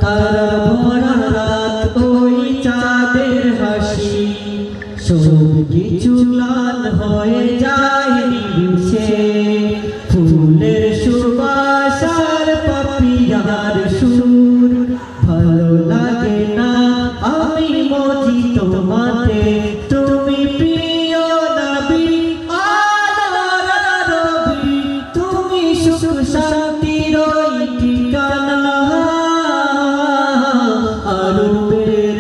তারা ভরা রাত ওই চাঁদের হাসি সব কিছু ম্লান হয়ে যায় নিমিষে ফুলের সুবাস আর পাপিয়ার সুর ভালো লাগে না আমি মজি তোমাতে তুমি প্রিয় নবী আলোর রবি তুমি সুখ শান্তির ঠিকানা আরবের